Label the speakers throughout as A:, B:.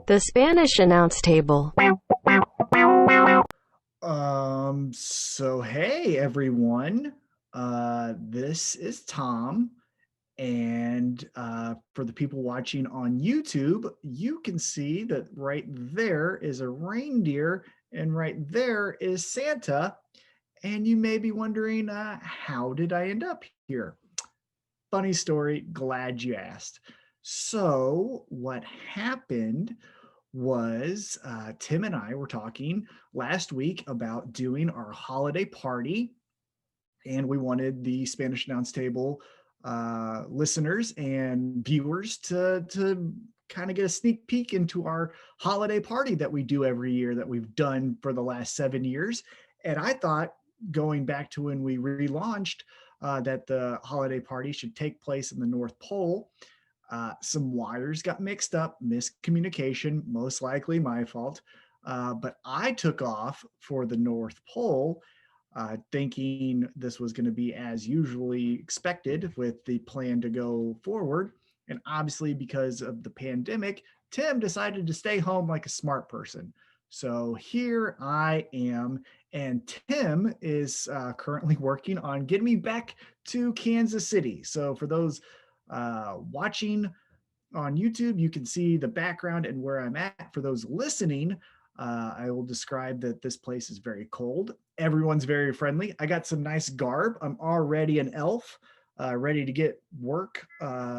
A: The Spanish announce table.
B: So hey everyone. This is Tom, and for the people watching on YouTube, you can see that right there is a reindeer and right there is Santa. And you may be wondering, how did I end up here? Funny story, glad you asked. So, what happened was Tim and I were talking last week about doing our holiday party, and we wanted the Spanish Announce Table listeners and viewers to kind of get a sneak peek into our holiday party that we do every year that we've done for the last 7 years. And I thought, going back to when we relaunched, that the holiday party should take place in the North Pole. Some wires got mixed up, miscommunication, most likely my fault. But I took off for the North Pole, thinking this was going to be as usually expected with the plan to go forward. And obviously, because of the pandemic, Tim decided to stay home like a smart person. So here I am, and Tim is currently working on getting me back to Kansas City. So for those watching on YouTube, you can see the background and where I'm at. For those listening, I will describe that this place is very cold. Everyone's very friendly. I got some nice garb. I'm already an elf, ready to get work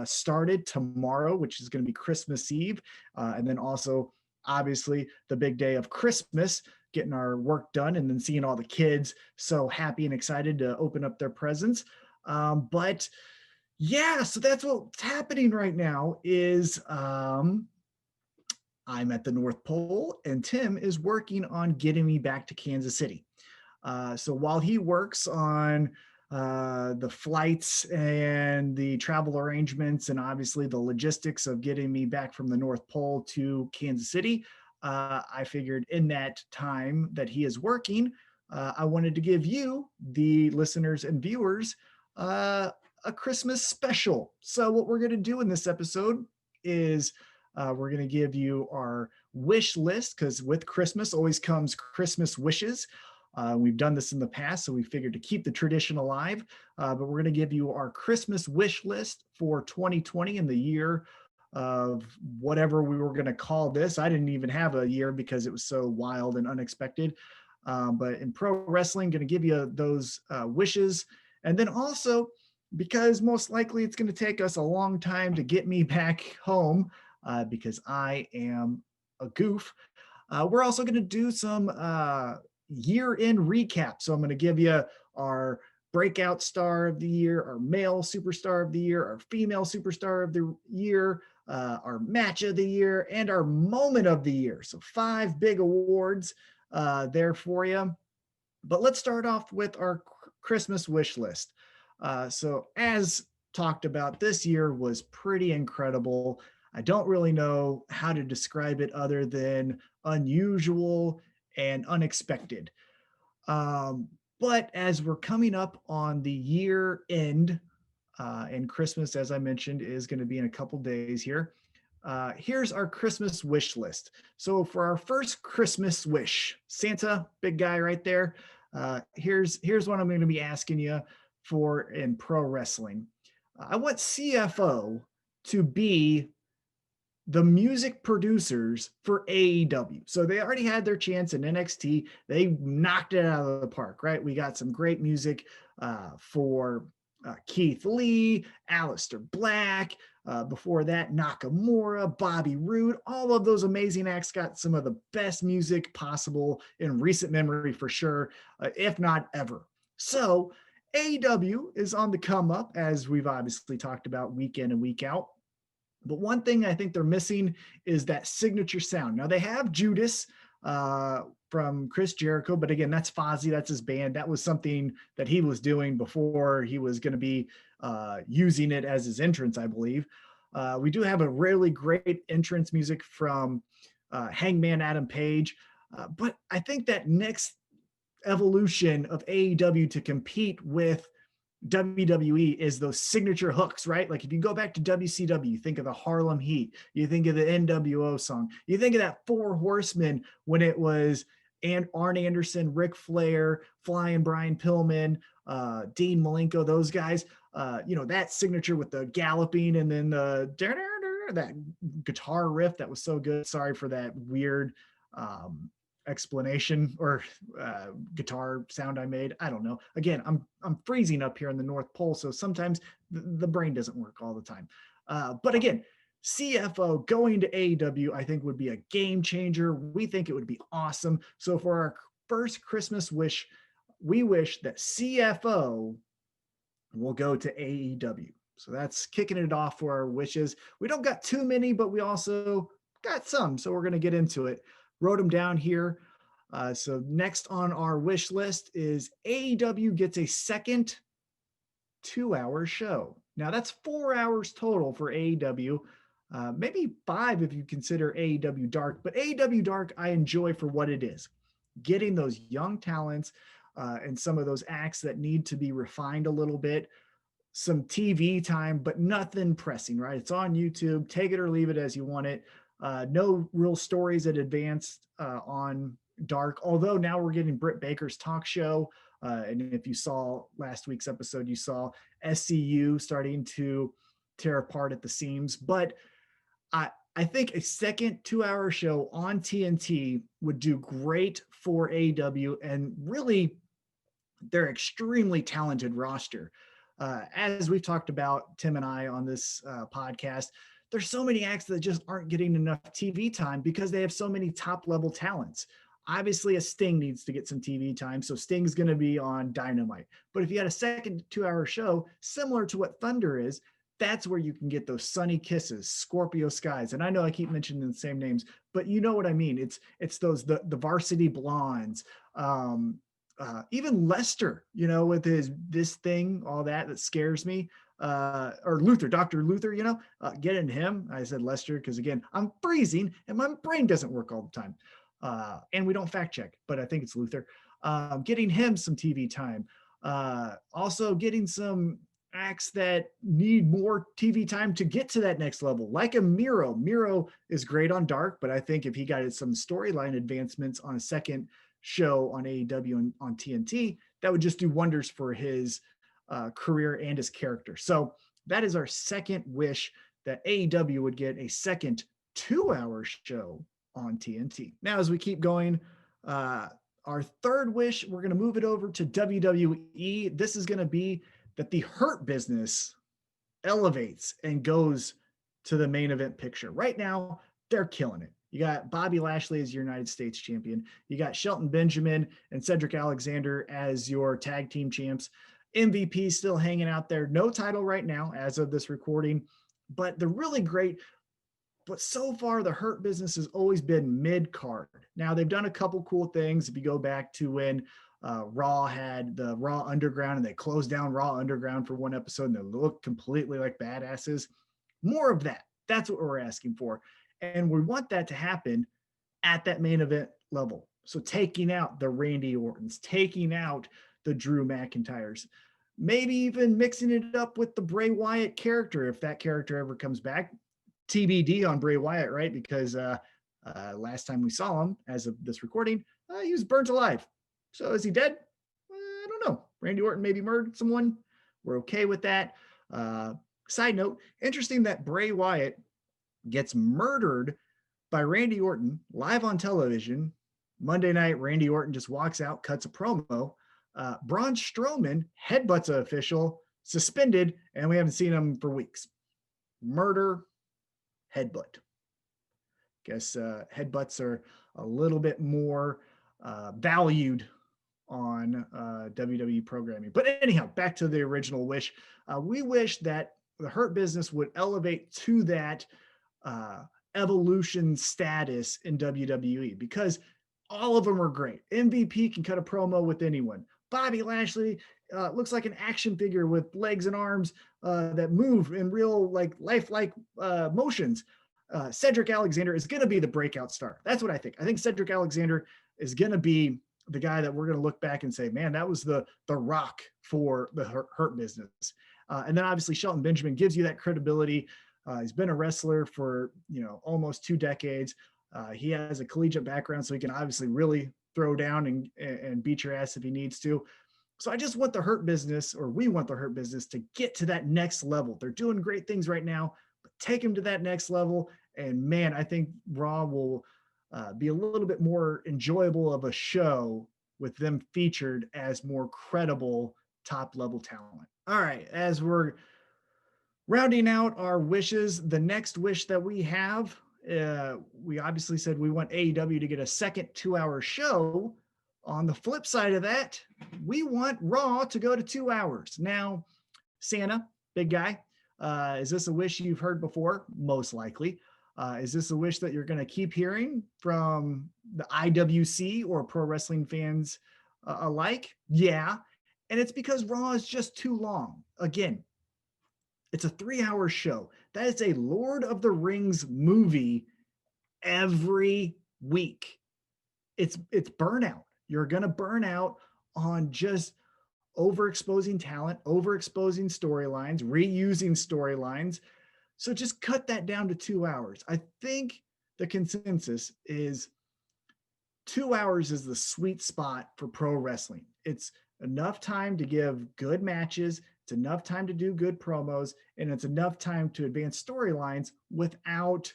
B: started tomorrow, which is going to be Christmas Eve. And then also, obviously, the big day of Christmas, getting our work done and then seeing all the kids so happy and excited to open up their presents. But yeah, so that's what's happening right now is I'm at the North Pole and Tim is working on getting me back to Kansas City. So while he works on the flights and the travel arrangements and obviously the logistics of getting me back from the North Pole to Kansas City, I figured in that time that he is working, I wanted to give you, the listeners and viewers, a Christmas special. So what we're going to do in this episode is we're going to give you our wish list, because with Christmas always comes Christmas wishes. We've done this in the past, so we figured to keep the tradition alive. But we're going to give you our Christmas wish list for 2020 in the year of whatever we were going to call this. I didn't even have a year because it was so wild and unexpected. But in pro wrestling, going to give you those wishes. And then also, because most likely it's going to take us a long time to get me back home, because I am a goof. We're also going to do some year-end recap. So I'm going to give you our breakout star of the year, our male superstar of the year, our female superstar of the year, our match of the year, and our moment of the year. So 5 big awards there for you. But let's start off with our Christmas wish list. So as talked about, this year was pretty incredible. I don't really know how to describe it other than unusual and unexpected. But as we're coming up on the year end, and Christmas, as I mentioned, is going to be in a couple days here. Here's our Christmas wish list. So for our first Christmas wish, Santa, big guy right there. Here's what I'm going to be asking you for in pro wrestling. I want CFO to be the music producers for AEW. So they already had their chance in NXT. They knocked it out of the park, right? We got some great music for Keith Lee, Aleister Black. Before that, Nakamura, Bobby Roode. All of those amazing acts got some of the best music possible in recent memory for sure, if not ever. So AEW is on the come up, as we've obviously talked about week in and week out. But one thing I think they're missing is that signature sound. Now they have Judas from Chris Jericho, but again, that's Fozzy, that's his band. That was something that he was doing before he was going to be using it as his entrance, I believe. We do have a really great entrance music from Hangman Adam Page, but I think that next evolution of AEW to compete with WWE is those signature hooks, right? Like if you go back to WCW, you think of the Harlem Heat, you think of the NWO song, you think of that Four Horsemen when it was and Arn Anderson, Ric Flair, Flying Brian Pillman, Dean Malenko, those guys. That signature with the galloping and then that guitar riff that was so good. Sorry for that weird explanation or guitar sound I made. I don't know. Again, I'm freezing up here in the North Pole, so sometimes the brain doesn't work all the time. But again, CFO going to AEW, I think would be a game changer. We think it would be awesome. So for our first Christmas wish, we wish that CFO will go to AEW. So that's kicking it off for our wishes. We don't got too many, but we also got some. So we're going to get into it. Wrote them down here. So next on our wish list is AEW gets a second 2-hour show. Now that's 4 hours total for AEW. Maybe 5 if you consider AEW Dark, but AEW Dark I enjoy for what it is. Getting those young talents and some of those acts that need to be refined a little bit, some TV time, but nothing pressing, right? It's on YouTube. Take it or leave it as you want it. No real stories at advanced on Dark, although now we're getting Britt Baker's talk show. And if you saw last week's episode, you saw SCU starting to tear apart at the seams. But I think a second 2-hour show on TNT would do great for AEW and really their extremely talented roster. As we've talked about, Tim and I on this podcast, there's so many acts that just aren't getting enough TV time because they have so many top level talents. Obviously, a Sting needs to get some TV time, so Sting's going to be on Dynamite. But if you had a second 2-hour show, similar to what Thunder is, that's where you can get those Sunny Kisses, Scorpio Skies. And I know I keep mentioning the same names, but you know what I mean. It's those the Varsity Blondes, even Lester, with his this thing, all that scares me. Or Luther, Dr. Luther, getting him. I said Lester because again, I'm freezing and my brain doesn't work all the time. And we don't fact check, but I think it's Luther. Getting him some TV time. Also getting some acts that need more TV time to get to that next level, like a Miro. Miro is great on Dark, but I think if he got some storyline advancements on a second show on AEW and on TNT, that would just do wonders for his career and his character. So that is our second wish, that AEW would get a second 2-hour show on TNT. Now, as we keep going, our third wish, we're going to move it over to WWE. This is going to be that the Hurt Business elevates and goes to the main event picture. Right now, they're killing it. You got Bobby Lashley as your United States champion. You got Shelton Benjamin and Cedric Alexander as your tag team champs. MVP still hanging out there. No title right now as of this recording, but they're really great. But so far, the Hurt Business has always been mid-card. Now, they've done a couple cool things. If you go back to when Raw had the Raw Underground and they closed down Raw Underground for one episode and they looked completely like badasses. More of that. That's what we're asking for. And we want that to happen at that main event level. So taking out the Randy Ortons, taking out the Drew McIntyres, maybe even mixing it up with the Bray Wyatt character if that character ever comes back. TBD on Bray Wyatt, right? Because last time we saw him, as of this recording, he was burnt alive. So is he dead? I don't know. Randy Orton maybe murdered someone. We're okay with that. Side note, interesting that Bray Wyatt gets murdered by Randy Orton live on television. Monday night, Randy Orton just walks out, cuts a promo. Braun Strowman headbutts an official, suspended, and we haven't seen him for weeks. Murder, headbutt. Guess headbutts are a little bit more valued on WWE programming. But anyhow, back to the original wish. We wish that the Hurt Business would elevate to that evolution status in WWE because all of them are great. MVP can cut a promo with anyone. Bobby Lashley looks like an action figure with legs and arms that move in real, lifelike motions. Cedric Alexander is going to be the breakout star. That's what I think. I think Cedric Alexander is going to be the guy that we're going to look back and say, man, that was the rock for the Hurt Business. And then obviously Shelton Benjamin gives you that credibility. He's been a wrestler for, almost 2 decades. He has a collegiate background, so he can obviously really throw down and beat your ass if he needs to. So I just want the Hurt Business, or we want the Hurt Business, to get to that next level. They're doing great things right now, but take them to that next level. And man, I think Raw will be a little bit more enjoyable of a show with them featured as more credible top level talent. All right, as we're rounding out our wishes, the next wish that we have, we obviously said we want AEW to get a second 2-hour show. On the flip side of that, we want Raw to go to 2 hours. Now, Santa, big guy, is this a wish you've heard before? Most likely. Is this a wish that you're going to keep hearing from the IWC or pro wrestling fans alike? Yeah. And it's because Raw is just too long. Again, it's a 3-hour show. That is a Lord of the Rings movie every week. It's burnout. You're going to burn out on just overexposing talent, overexposing storylines, reusing storylines. So just cut that down to 2 hours. I think the consensus is 2 hours is the sweet spot for pro wrestling. It's enough time to give good matches. It's enough time to do good promos, and it's enough time to advance storylines without,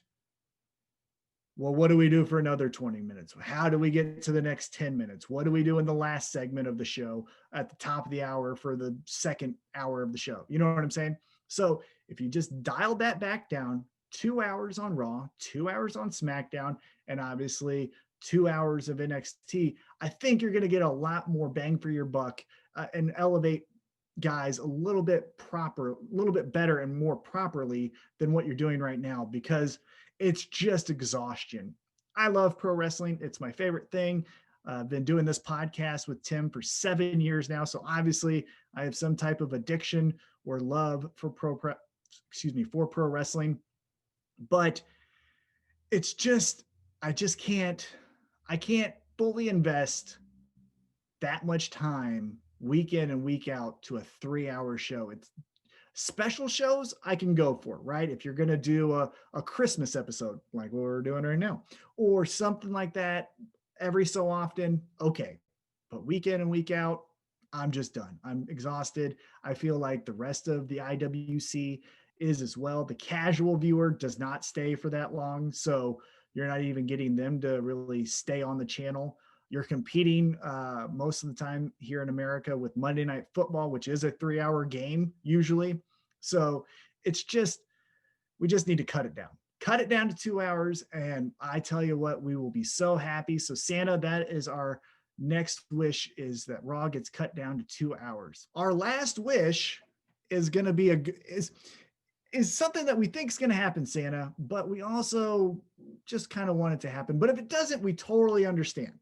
B: well, what do we do for another 20 minutes? How do we get to the next 10 minutes? What do we do in the last segment of the show at the top of the hour for the second hour of the show? You know what I'm saying? So if you just dialed that back down, 2 hours on Raw, 2 hours on SmackDown, and obviously 2 hours of NXT, I think you're going to get a lot more bang for your buck and elevate guys a little bit better and more properly than what you're doing right now, because it's just exhaustion. I love pro wrestling. It's my favorite thing. I've been doing this podcast with Tim for 7 years now. So obviously I have some type of addiction or love for pro wrestling, but it's just, I can't fully invest that much time week in and week out to a 3-hour show. It's special shows I can go for, right? If you're going to do a Christmas episode like what we're doing right now, or something like that every so often, okay. But week in and week out, I'm just done. I'm exhausted. I feel like the rest of the IWC is as well. The casual viewer does not stay for that long, so you're not even getting them to really stay on the channel. You're competing most of the time here in America with Monday Night Football, which is a 3-hour game usually. So it's just, we just need to cut it down. Cut it down to 2 hours, and I tell you what, we will be so happy. So Santa, that is our next wish, is that Raw gets cut down to 2 hours. Our last wish is going to be is something that we think is going to happen, Santa, but we also just kind of want it to happen. But if it doesn't, we totally understand.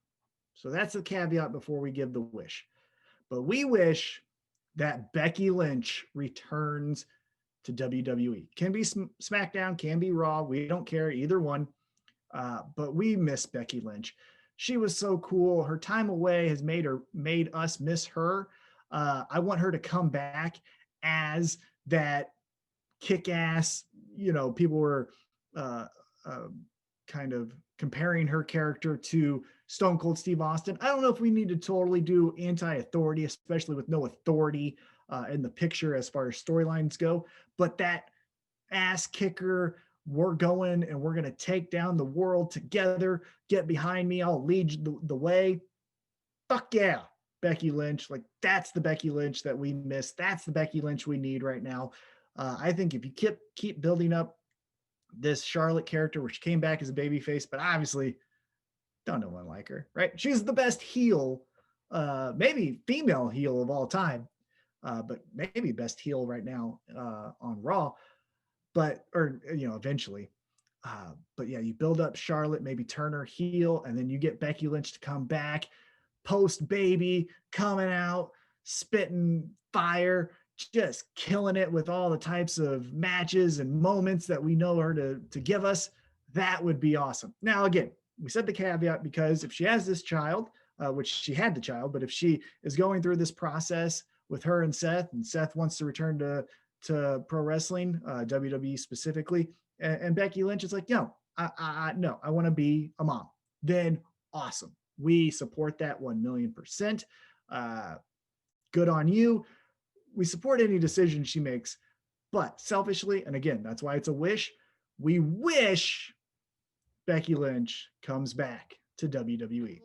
B: So that's the caveat before we give the wish. But we wish that Becky Lynch returns to WWE. Can be SmackDown, can be Raw. We don't care, either one. But we miss Becky Lynch. She was so cool. Her time away has made us miss her. I want her to come back as that kick-ass, people were kind of comparing her character to Stone Cold Steve Austin. I don't know if we need to totally do anti-authority, especially with no authority in the picture as far as storylines go, but that ass kicker, we're going and we're going to take down the world together. Get behind me. I'll lead the way. Fuck yeah, Becky Lynch. Like, that's the Becky Lynch that we miss. That's the Becky Lynch we need right now. I think if you keep building up this Charlotte character, where she came back as a babyface, but obviously don't know one like her, right? She's the best heel, maybe female heel of all time, but maybe best heel right now on Raw, eventually. But yeah, you build up Charlotte, maybe turn her heel, and then you get Becky Lynch to come back post baby, coming out, spitting fire, just killing it with all the types of matches and moments that we know her to give us. That would be awesome. Now, again, we said the caveat because if she has this child, which she had the child, but if she is going through this process with her and Seth wants to return to pro wrestling, WWE specifically, and Becky Lynch is like, no, no, I want to be a mom, then awesome. We support that 1,000,000%. Good on you. We support any decision she makes, but selfishly, and again, that's why it's a wish, we wish Becky Lynch comes back to WWE.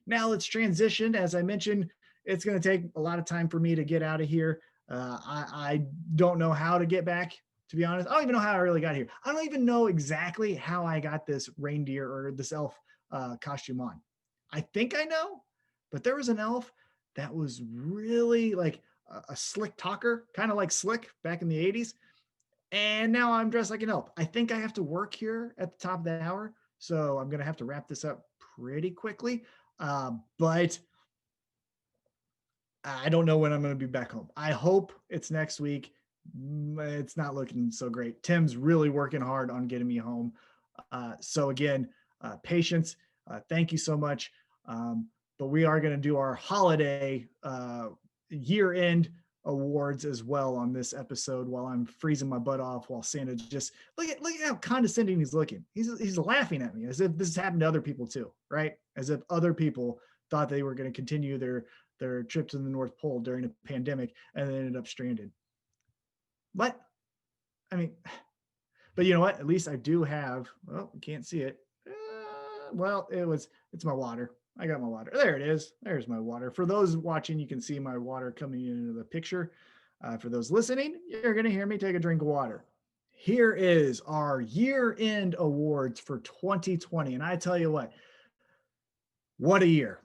B: Now let's transition. As I mentioned, it's going to take a lot of time for me to get out of here. I don't know how to get back, to be honest. I don't even know how I really got here. I don't even know exactly how I got this reindeer or this elf costume on. I think I know, but there was an elf that was really like a slick talker, kind of like Slick back in the 80s. And now I'm dressed like an elf. I think I have to work here at the top of the hour. So I'm going to have to wrap this up pretty quickly. But I don't know when I'm going to be back home. I hope it's next week. It's not looking so great. Tim's really working hard on getting me home. So again, patience. Thank you so much. But we are going to do our holiday year-end awards as well on this episode while I'm freezing my butt off while Santa just look at how condescending he's looking. He's laughing at me as if this has happened to other people too, right? As if other people thought they were going to continue their trip to the North Pole during a pandemic and then ended up stranded. But I mean, but you know what? At least I do have, well, you can't see it. Well, it's my water. I got my water. There it is. There's my water. For those watching, you can see my water coming into the picture. For those listening, you're going to hear me take a drink of water. Here is our year-end awards for 2020. And I tell you what a year.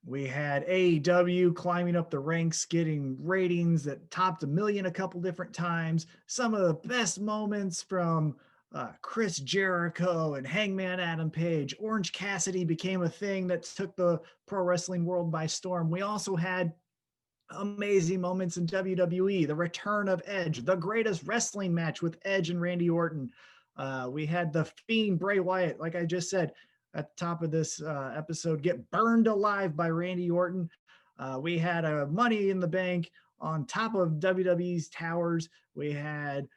B: We had AEW climbing up the ranks, getting ratings that topped 1 million a couple different times. Some of the best moments from Chris Jericho and Hangman Adam Page. Orange Cassidy became a thing that took the pro wrestling world by storm. We also had amazing moments in WWE, the return of Edge, the greatest wrestling match with Edge and Randy Orton. We had the Fiend Bray Wyatt, like I just said at the top of this episode, get burned alive by Randy Orton. We had a Money in the Bank on top of WWE's towers. We had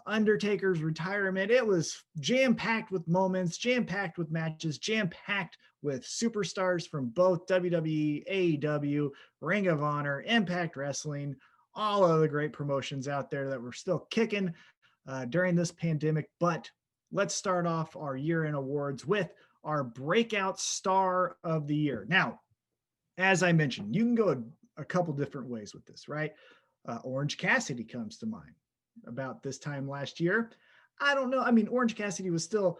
B: Undertaker's retirement. It was jam-packed with moments, jam-packed with matches, jam-packed with superstars from both WWE, AEW, Ring of Honor, Impact Wrestling, all of the great promotions out there that were still kicking during this pandemic. But let's start off our year-end awards with our breakout star of the year. Now, as I mentioned, you can go a couple different ways with this, right? Orange Cassidy comes to mind. About this time last year, I don't know. I mean, Orange Cassidy was still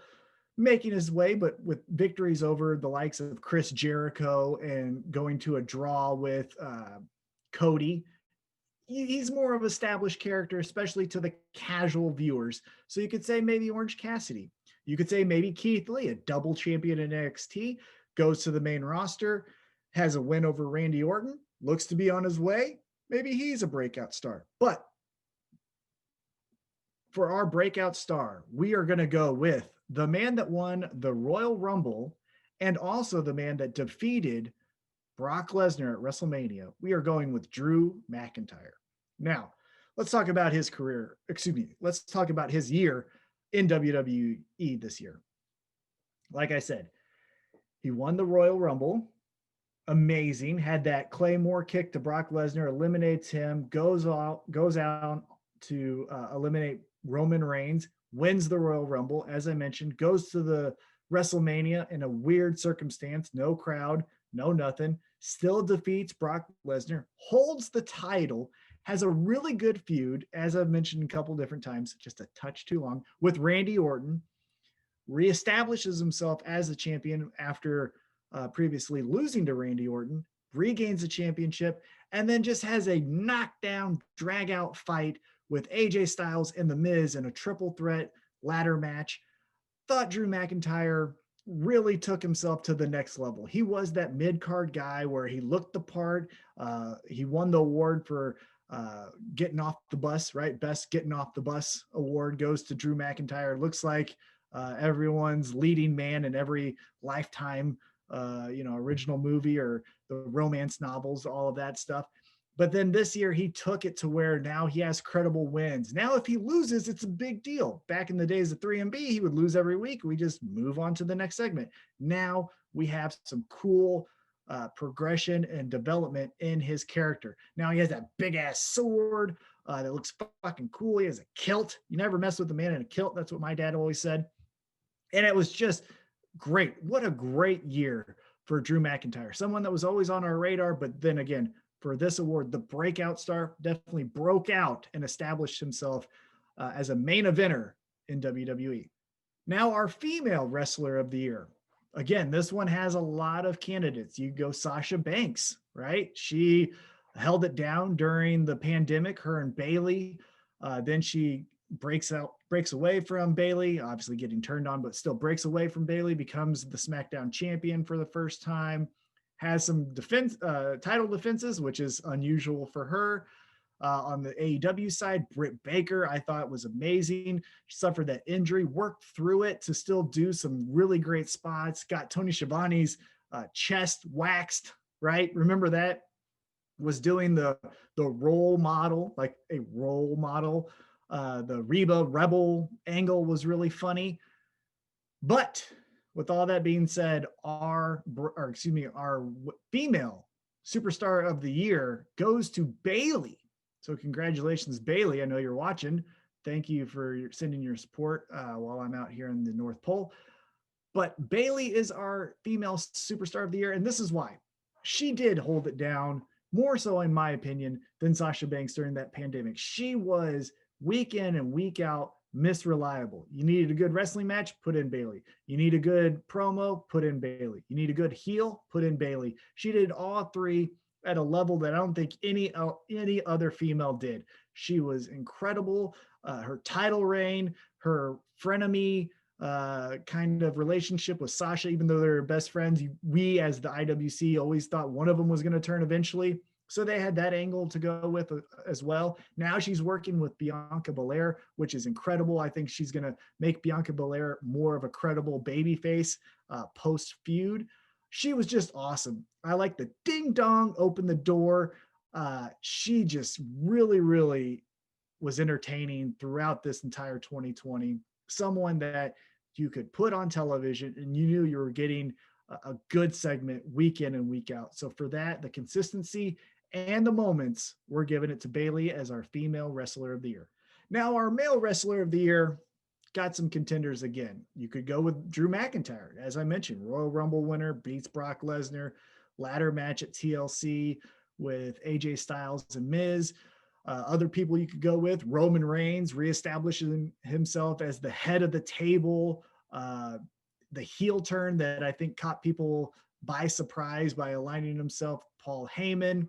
B: making his way, but with victories over the likes of Chris Jericho and going to a draw with Cody, he's more of an established character, especially to the casual viewers. So you could say maybe Orange Cassidy. You could say maybe Keith Lee, a double champion in NXT, goes to the main roster, has a win over Randy Orton, looks to be on his way. Maybe he's a breakout star. But for our breakout star, we are going to go with the man that won the Royal Rumble and also the man that defeated Brock Lesnar at WrestleMania. We are going with Drew McIntyre. Now, let's talk about his career. Let's talk about his year in WWE this year. Like I said, he won the Royal Rumble. Amazing. Had that Claymore kick to Brock Lesnar, eliminates him, goes out to eliminate Roman Reigns, wins the Royal Rumble, as I mentioned, goes to the WrestleMania in a weird circumstance, no crowd, no nothing, still defeats Brock Lesnar, holds the title, has a really good feud, as I've mentioned a couple different times, just a touch too long, with Randy Orton, reestablishes himself as a champion after previously losing to Randy Orton, regains the championship, and then just has a knockdown, drag-out fight with AJ Styles and The Miz in a triple threat ladder match. Thought Drew McIntyre really took himself to the next level. He was that mid-card guy where he looked the part. He won the award for getting off the bus, right? Best getting off the bus award goes to Drew McIntyre. Looks like everyone's leading man in every Lifetime original movie or the romance novels, all of that stuff. But then this year he took it to where now he has credible wins. Now, if he loses, it's a big deal. Back in the days of 3MB, he would lose every week. We just move on to the next segment. Now we have some cool progression and development in his character. Now he has that big ass sword that looks fucking cool. He has a kilt. You never mess with a man in a kilt. That's what my dad always said. And it was just great. What a great year for Drew McIntyre. Someone that was always on our radar, but then again, for this award, the breakout star definitely broke out and established himself as a main eventer in WWE. Now, our female wrestler of the year. Again, this one has a lot of candidates. You go Sasha Banks, right? She held it down during the pandemic, her and Bayley. Then she breaks away from Bayley, obviously getting turned on, but still breaks away from Bayley, becomes the SmackDown champion for the first time. Has some title defenses, which is unusual for her. On the AEW side, Britt Baker, I thought was amazing. She suffered that injury, worked through it to still do some really great spots. Got Tony Schiavone's chest waxed, right? Remember that? Was doing the role model, like a role model. The Reba Rebel angle was really funny. But with all that being said, our female superstar of the year goes to Bayley. So congratulations, Bayley. I know you're watching. Thank you for sending your support while I'm out here in the North Pole. But Bayley is our female superstar of the year. And this is why. She did hold it down, more so in my opinion, than Sasha Banks during that pandemic. She was week in and week out Miss Reliable. You needed a good wrestling match, put in Bayley. You need a good promo, put in Bayley. You need a good heel, put in Bayley. She did all three at a level that I don't think any other female did. She was incredible. Her title reign, her frenemy kind of relationship with Sasha, even though they're best friends, we as the IWC always thought one of them was going to turn eventually. So they had that angle to go with as well. Now she's working with Bianca Belair, which is incredible. I think she's going to make Bianca Belair more of a credible babyface post-feud. She was just awesome. I like the ding dong, open the door. She just really, really was entertaining throughout this entire 2020. Someone that you could put on television and you knew you were getting a good segment week in and week out. So for that, the consistency and the moments, we're giving it to Bayley as our female wrestler of the year. Now, our male wrestler of the year got some contenders again. You could go with Drew McIntyre. As I mentioned, Royal Rumble winner, beats Brock Lesnar, ladder match at TLC with AJ Styles and Miz. Other people you could go with, Roman Reigns, reestablishing himself as the head of the table. The heel turn that I think caught people by surprise by aligning himself, Paul Heyman.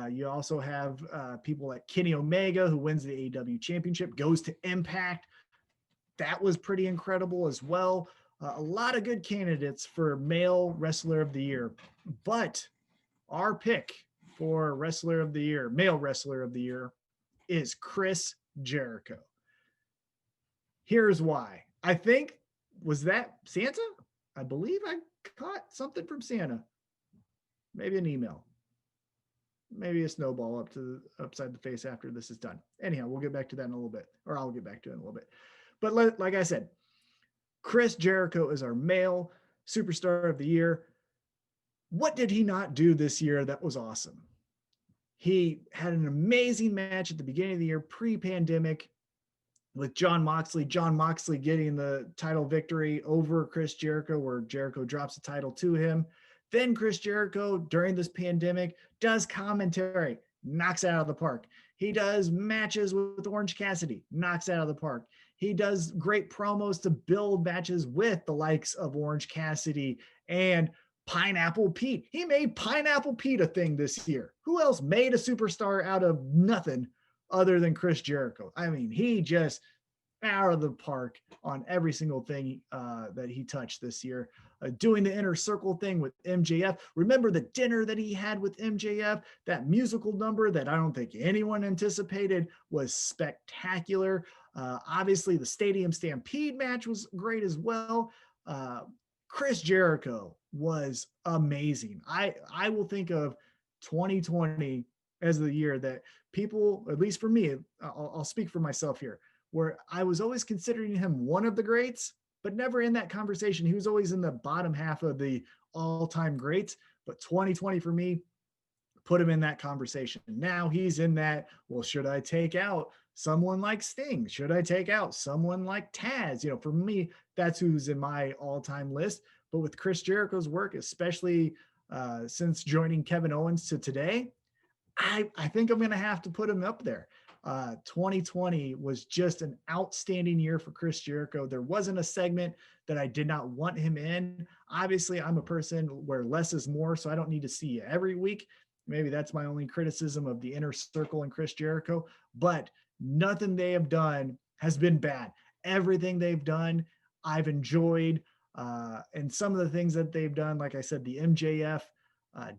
B: You also have people like Kenny Omega, who wins the AEW championship, goes to Impact. That was pretty incredible as well. A lot of good candidates for male wrestler of the year. But our pick for wrestler of the year, male wrestler of the year, is Chris Jericho. Here's why. I think, was that Santa? I believe I caught something from Santa. Maybe an email. Maybe a snowball upside the face after this is done. Anyhow, we'll get back to that in a little bit, or I'll get back to it in a little bit. But like I said, Chris Jericho is our male superstar of the year. What did he not do this year that was awesome? He had an amazing match at the beginning of the year, pre-pandemic, with Jon Moxley. Jon Moxley getting the title victory over Chris Jericho, where Jericho drops the title to him. Then Chris Jericho, during this pandemic, does commentary, knocks it out of the park. He does matches with Orange Cassidy, knocks it out of the park. He does great promos to build matches with the likes of Orange Cassidy and Pineapple Pete. He made Pineapple Pete a thing this year. Who else made a superstar out of nothing other than Chris Jericho? I mean, he just out of the park on every single thing that he touched this year. Doing the inner circle thing with MJF. Remember the dinner that he had with MJF? That musical number that I don't think anyone anticipated was spectacular. Obviously, the Stadium Stampede match was great as well. Chris Jericho was amazing. I will think of 2020 as the year that people, at least for me, I'll speak for myself here, where I was always considering him one of the greats, but never in that conversation. He was always in the bottom half of the all-time greats. But 2020 for me put him in that conversation. Now he's in that, well, should I take out someone like Sting? Should I take out someone like Taz? For me, that's who's in my all-time list. But with Chris Jericho's work, especially since joining Kevin Owens to today, I think I'm going to have to put him up there. 2020 was just an outstanding year for Chris Jericho. There wasn't a segment that I did not want him in. Obviously, I'm a person where less is more, so I don't need to see you every week. Maybe that's my only criticism of the inner circle and Chris Jericho, but nothing they have done has been bad. Everything they've done, I've enjoyed. And some of the things that they've done, like I said, the MJF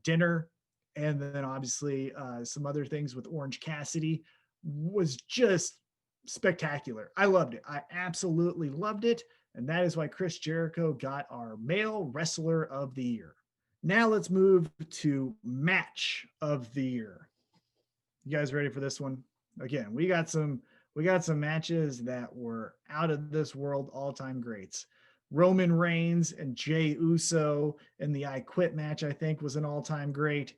B: dinner, and then obviously some other things with Orange Cassidy was just spectacular. I loved it. I absolutely loved it. And that is why Chris Jericho got our male wrestler of the year. Now let's move to match of the year. You guys ready for this one? Again, we got some matches that were out of this world, all-time greats. Roman Reigns and Jey Uso in the I Quit match, I think, was an all-time great.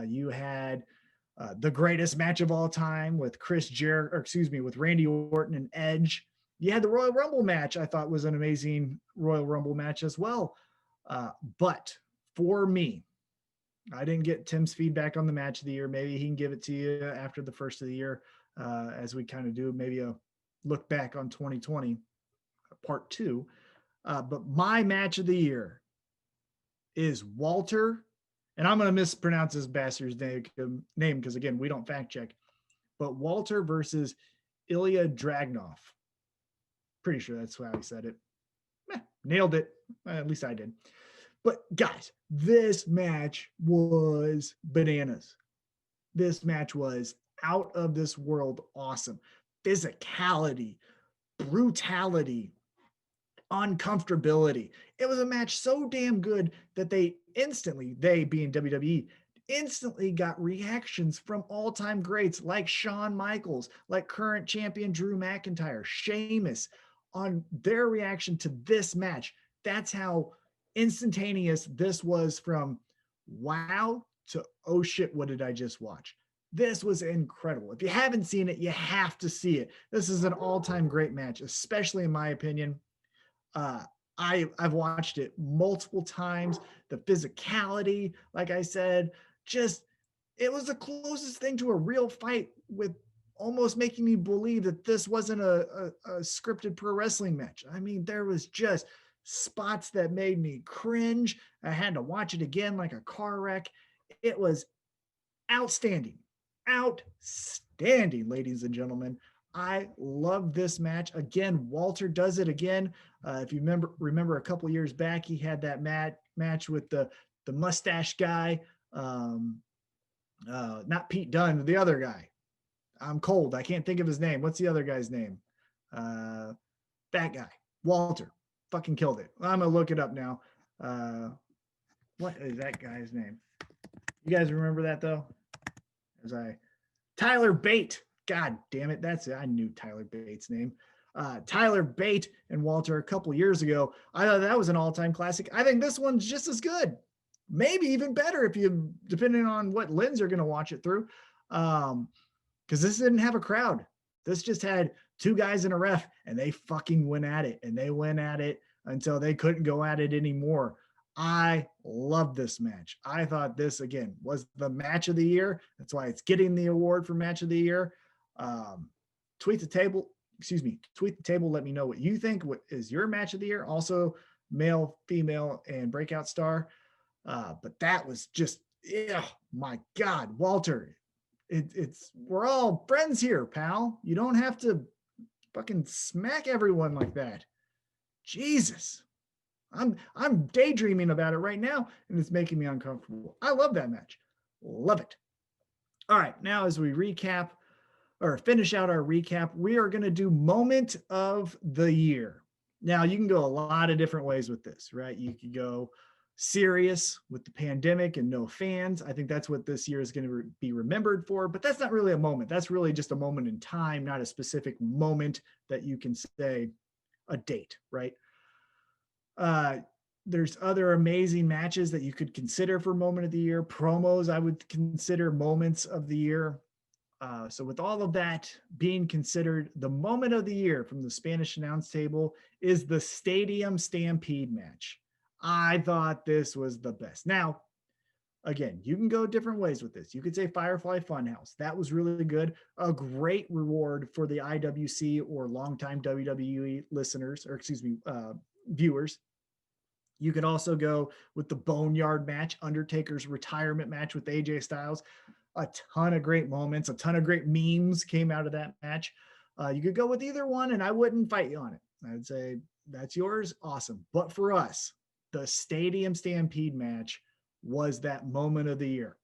B: You had the greatest match of all time with with Randy Orton and Edge. You had the Royal Rumble match, I thought was an amazing Royal Rumble match as well. But for me, I didn't get Tim's feedback on the match of the year. Maybe he can give it to you after the first of the year, as we kind of do maybe a look back on 2020, part 2. But my match of the year is Walter, and I'm going to mispronounce this bastard's name because, again, we don't fact check, but Walter versus Ilya Dragunov. Pretty sure that's how he said it. Nailed it. At least I did. But guys, this match was bananas. This match was out of this world awesome. Physicality, brutality, uncomfortability. It was a match so damn good that they being WWE, instantly got reactions from all-time greats like Shawn Michaels, like current champion Drew McIntyre, Sheamus, on their reaction to this match. That's how instantaneous this was, from wow to oh shit, what did I just watch? This was incredible. If you haven't seen it, you have to see it. This is an all-time great match, especially in my opinion. I've watched it multiple times. The physicality, like I said, it was the closest thing to a real fight, with almost making me believe that this wasn't a scripted pro wrestling match. I mean, there was just spots that made me cringe. I had to watch it again like a car wreck. It was outstanding, ladies and gentlemen. I love this match. Again, Walter does it again. If you remember a couple years back, he had that match with the mustache guy. Not Pete Dunne, the other guy. I'm cold. I can't think of his name. What's the other guy's name? That guy, Walter. Fucking killed it. I'm gonna look it up now. What is that guy's name? You guys remember that though? Tyler Bate. God damn it. I knew Tyler Bate's name. Tyler Bate and Walter a couple years ago. I thought that was an all-time classic. I think this one's just as good. Maybe even better depending on what lens you're going to watch it through. Because this didn't have a crowd. This just had two guys and a ref, and they fucking went at it. And they went at it until they couldn't go at it anymore. I love this match. I thought this, again, was the match of the year. That's why it's getting the award for match of the year. Tweet the table. Let me know what you think. What is your match of the year? Also, male, female, and breakout star. But that was just, my God, Walter. We're all friends here, pal. You don't have to fucking smack everyone like that. Jesus. I'm daydreaming about it right now, and it's making me uncomfortable. I love that match. Love it. All right, now as we recap or finish out our recap, we are going to do moment of the year. Now, you can go a lot of different ways with this, right? You could go serious with the pandemic and no fans. I think that's what this year is going to be remembered for, but that's not really a moment. That's really just a moment in time, not a specific moment that you can say a date, right? There's other amazing matches that you could consider for moment of the year. Promos, I would consider moments of the year. So with all of that being considered, the moment of the year from the Spanish announce table is the Stadium Stampede match. I thought this was the best. Now, again, you can go different ways with this. You could say Firefly Funhouse. That was really good. A great reward for the IWC or longtime WWE listeners, or excuse me, viewers. You could also go with the Boneyard match, Undertaker's retirement match with AJ Styles. A ton of great moments, a ton of great memes came out of that match. You could go with either one, and I wouldn't fight you on it. I'd say that's yours. Awesome. But for us, the Stadium Stampede match was that moment of the year.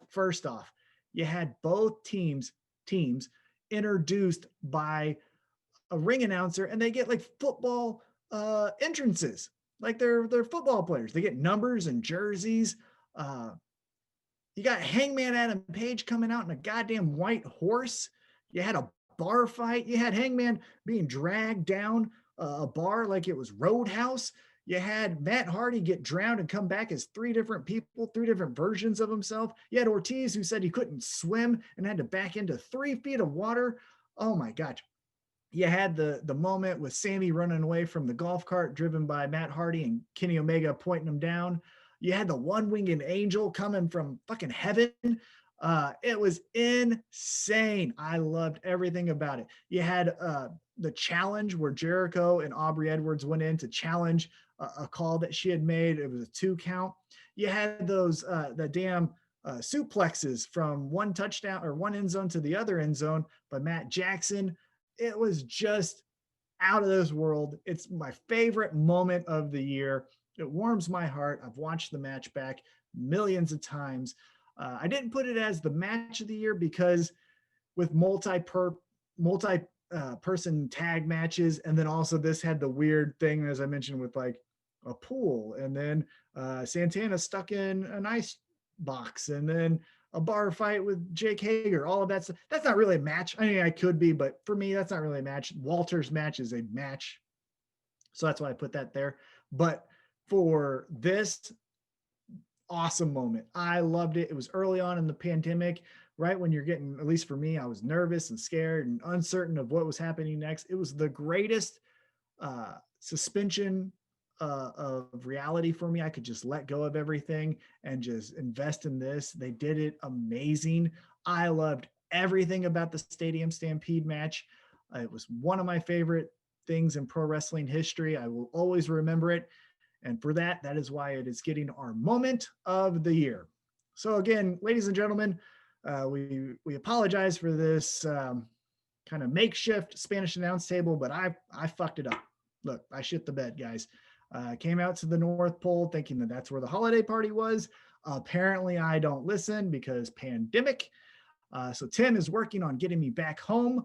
B: First off, you had both teams introduced by a ring announcer, and they get like football entrances, like they're football players. They get numbers and jerseys. You got Hangman Adam Page coming out in a goddamn white horse. You had a bar fight. You had Hangman being dragged down a bar like it was Roadhouse. You had Matt Hardy get drowned and come back as three different people, three different versions of himself. You had Ortiz, who said he couldn't swim and had to back into 3 feet of water. Oh my God. You had the moment with Sammy running away from the golf cart driven by Matt Hardy and Kenny Omega pointing him down. You had the one-winged angel coming from fucking heaven. It was insane. I loved everything about it. You had the challenge where Jericho and Aubrey Edwards went in to challenge a call that she had made. It was a 2 count. You had those the damn suplexes from one touchdown or one end zone to the other end zone by Matt Jackson. It was just out of this world. It's my favorite moment of the year. It warms my heart. I've watched the match back millions of times. I didn't put it as the match of the year because with multi-person tag matches, and then also this had the weird thing, as I mentioned, with like a pool, and then Santana stuck in an ice box, and then a bar fight with Jake Hager. All of that stuff. That's not really a match. I mean, I could be, but for me, that's not really a match. Walter's match is a match, so that's why I put that there. But for this awesome moment, I loved it. It was early on in the pandemic, right when you're getting, at least for me, I was nervous and scared and uncertain of what was happening next. It was the greatest suspension of reality for me. I could just let go of everything and just invest in this. They did it amazing. I loved everything about the Stadium Stampede match. It was one of my favorite things in pro wrestling history. I will always remember it. And for that, that is why it is getting our moment of the year. So again, ladies and gentlemen, we apologize for this kind of makeshift Spanish announce table, but I fucked it up. Look, I shit the bed, guys. Came out to the North Pole thinking that that's where the holiday party was. Apparently, I don't listen because pandemic. So Tim is working on getting me back home.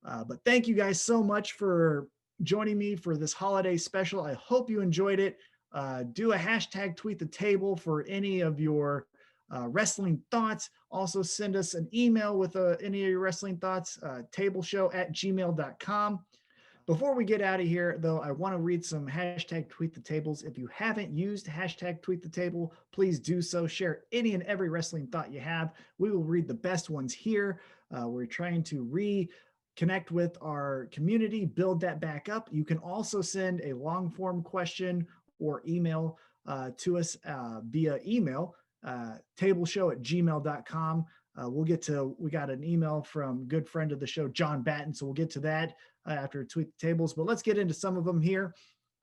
B: But thank you guys so much for joining me for this holiday special. I hope you enjoyed it. Do a hashtag tweet the table for any of your wrestling thoughts. Also send us an email with any of your wrestling thoughts, tableshow@gmail.com. Before we get out of here, though, I want to read some hashtag tweet the tables. If you haven't used hashtag tweet the table, please do so. Share any and every wrestling thought you have. We will read the best ones here. We're trying to reconnect with our community, build that back up. You can also send a long form question or email to us via email, tableshow@gmail.com. We got an email from good friend of the show, John Batten. So we'll get to that after tweet the tables, but let's get into some of them here.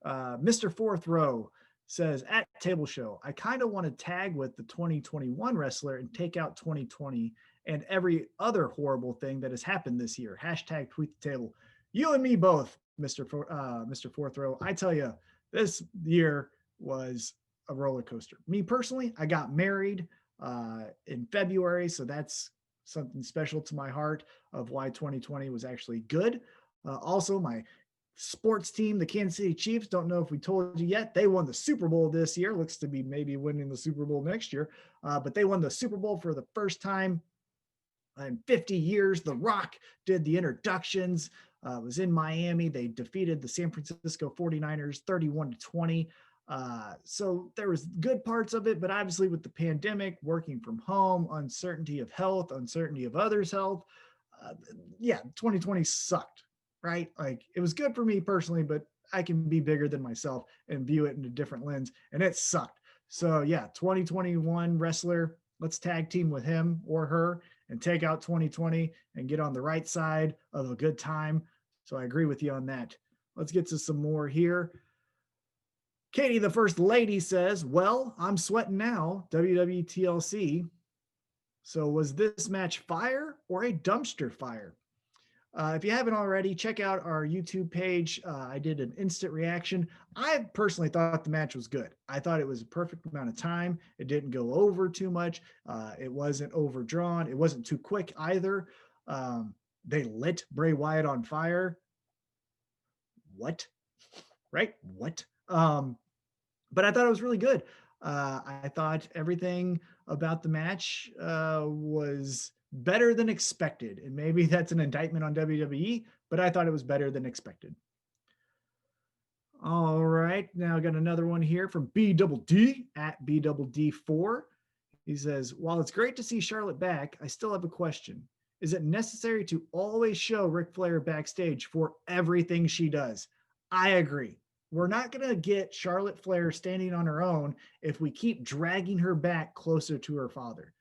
B: Mr. Fourth Row says at Table Show, I kind of want to tag with the 2021 wrestler and take out 2020 and every other horrible thing that has happened this year. Hashtag tweet the table. You and me both, Mr. Fourth Row. I tell you, this year was a roller coaster. Me personally, I got married in February, so that's something special to my heart of why 2020 was actually good. Also, my sports team, the Kansas City Chiefs. Don't know if we told you yet. They won the Super Bowl this year. Looks to be maybe winning the Super Bowl next year. But they won the Super Bowl for the first time in 50 years. The Rock did the introductions. Was in Miami. They defeated the San Francisco 49ers 31-20. So there was good parts of it, but obviously with the pandemic, working from home, uncertainty of health, uncertainty of others' health, 2020 sucked, right? Like it was good for me personally, but I can be bigger than myself and view it in a different lens, and it sucked. So 2021 wrestler, let's tag team with him or her and take out 2020 and get on the right side of a good time. So I agree with you on that. Let's get to some more here. Katie, the first lady, says, well, I'm sweating now, WWE TLC. So was this match fire or a dumpster fire? If you haven't already, check out our YouTube page. I did an instant reaction. I personally thought the match was good. I thought it was a perfect amount of time. It didn't go over too much. It wasn't overdrawn. It wasn't too quick either. They lit Bray Wyatt on fire. What? Right? What? But I thought it was really good. I thought everything about the match was better than expected. And maybe that's an indictment on WWE, but I thought it was better than expected. All right. Now I got another one here from BDD at BDD4. He says, while it's great to see Charlotte back, I still have a question. Is it necessary to always show Ric Flair backstage for everything she does? I agree. We're not going to get Charlotte Flair standing on her own if we keep dragging her back closer to her father.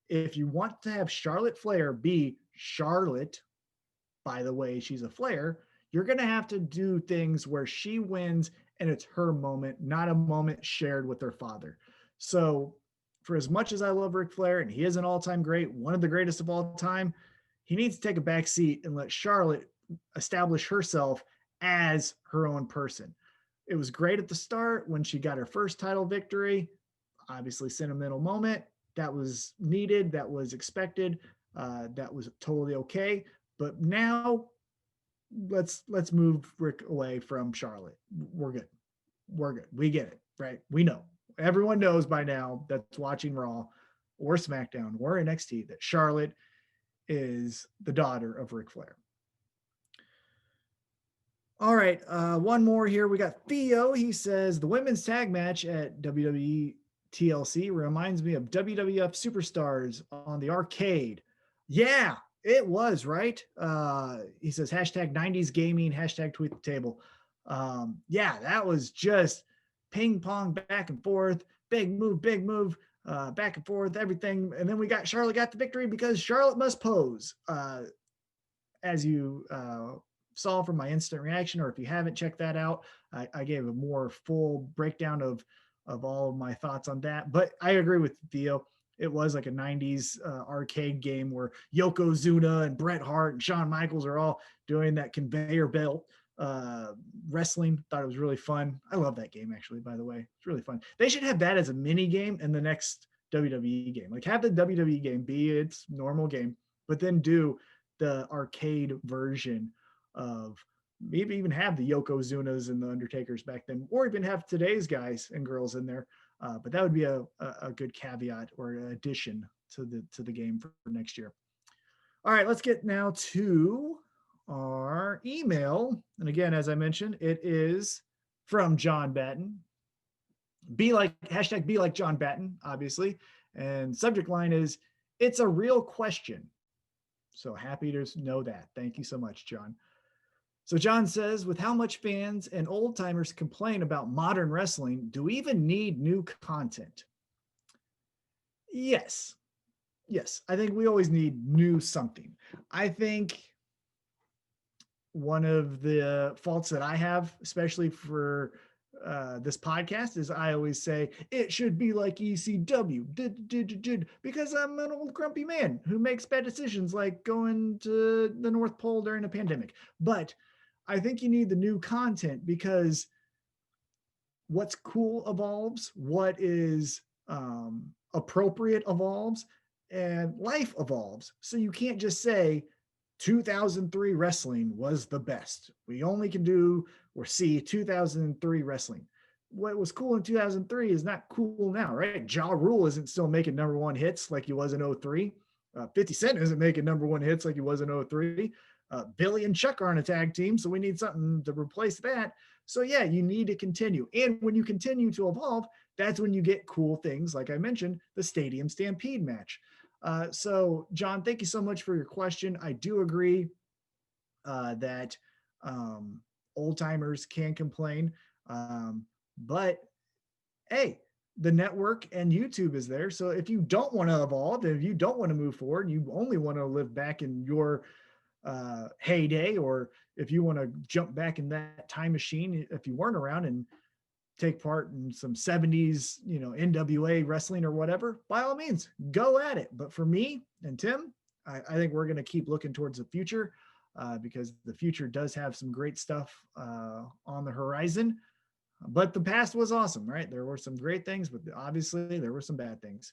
B: If you want to have Charlotte Flair be Charlotte, by the way, she's a Flair, you're going to have to do things where she wins and it's her moment, not a moment shared with her father. So for as much as I love Ric Flair, and he is an all-time great, one of the greatest of all time, he needs to take a back seat and let Charlotte establish herself as her own person. It was great at the start when she got her first title victory. Obviously, sentimental moment. That was needed. That was expected. That was totally okay. But now, let's move Rick away from Charlotte. We're good. We're good. We get it, right? We know. Everyone knows by now that's watching Raw or SmackDown or NXT that Charlotte is the daughter of Ric Flair. All right, one more here. We got Theo. He says the women's tag match at WWE TLC reminds me of WWF Superstars on the arcade. Yeah, it was, right? He says hashtag 90s gaming, hashtag tweet the table. That was just ping pong back and forth, big move, back and forth, everything. And then Charlotte got the victory because Charlotte must pose. As you saw from my instant reaction, or if you haven't checked that out, I gave a more full breakdown of all of my thoughts on that. But I agree with Theo. It was like a 90s arcade game where Yokozuna and Bret Hart and Shawn Michaels are all doing that conveyor belt wrestling. Thought it was really fun. I love that game, actually, by the way. It's really fun. They should have that as a mini game in the next WWE game. Like have the WWE game be its normal game, but then do the arcade version of, maybe even have the Yokozunas and the Undertakers back then, or even have today's guys and girls in there. But that would be a good caveat or addition to the game for next year. All right, let's get now to our email. And again, as I mentioned, it is from John Batten. Hashtag be like John Batten, obviously. And subject line is, it's a real question. So happy to know that. Thank you so much, John. So John says, with how much fans and old timers complain about modern wrestling, do we even need new content? Yes. I think we always need new something. I think one of the faults that I have, especially for this podcast, is I always say it should be like ECW, because I'm an old grumpy man who makes bad decisions like going to the North Pole during a pandemic. But I think you need the new content because what's cool evolves, what is appropriate evolves, and life evolves. So you can't just say 2003 wrestling was the best. We only can do or see 2003 wrestling. What was cool in 2003 is not cool now, right? Ja Rule isn't still making number one hits like he was in 03. 50 Cent isn't making number one hits like he was in 03. Billy and Chuck aren't a tag team, so we need something to replace that. So yeah, you need to continue. And when you continue to evolve, that's when you get cool things, like I mentioned, the Stadium Stampede match. So John, thank you so much for your question. I do agree that old timers can complain. But hey, the network and YouTube is there. So if you don't want to evolve, if you don't want to move forward, you only want to live back in your heyday, or if you want to jump back in that time machine, if you weren't around and take part in some 70s, NWA wrestling or whatever, by all means, go at it. But for me and Tim, I think we're going to keep looking towards the future because the future does have some great stuff on the horizon. But the past was awesome, right? There were some great things, but obviously there were some bad things.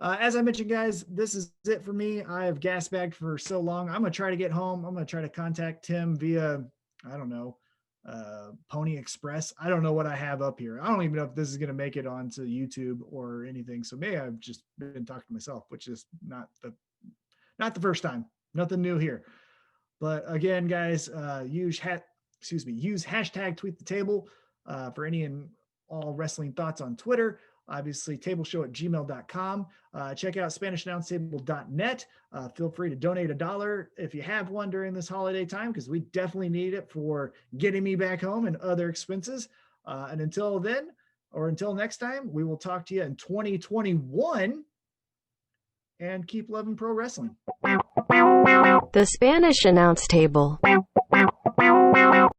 B: As I mentioned, guys, this is it for me. I have gas bagged for so long. I'm going to try to get home. I'm going to try to contact Tim via, I don't know, Pony Express. I don't know what I have up here. I don't even know if this is going to make it onto YouTube or anything. So maybe I've just been talking to myself, which is not the first time. Nothing new here. But again, guys, use hashtag tweet the table for any and all wrestling thoughts on Twitter. Obviously, tableshow@gmail.com. Check out SpanishAnnounceTable.net. Feel free to donate $1 if you have one during this holiday time, because we definitely need it for getting me back home and other expenses. And until then, or until next time, we will talk to you in 2021, and keep loving pro wrestling.
A: The Spanish Announce Table.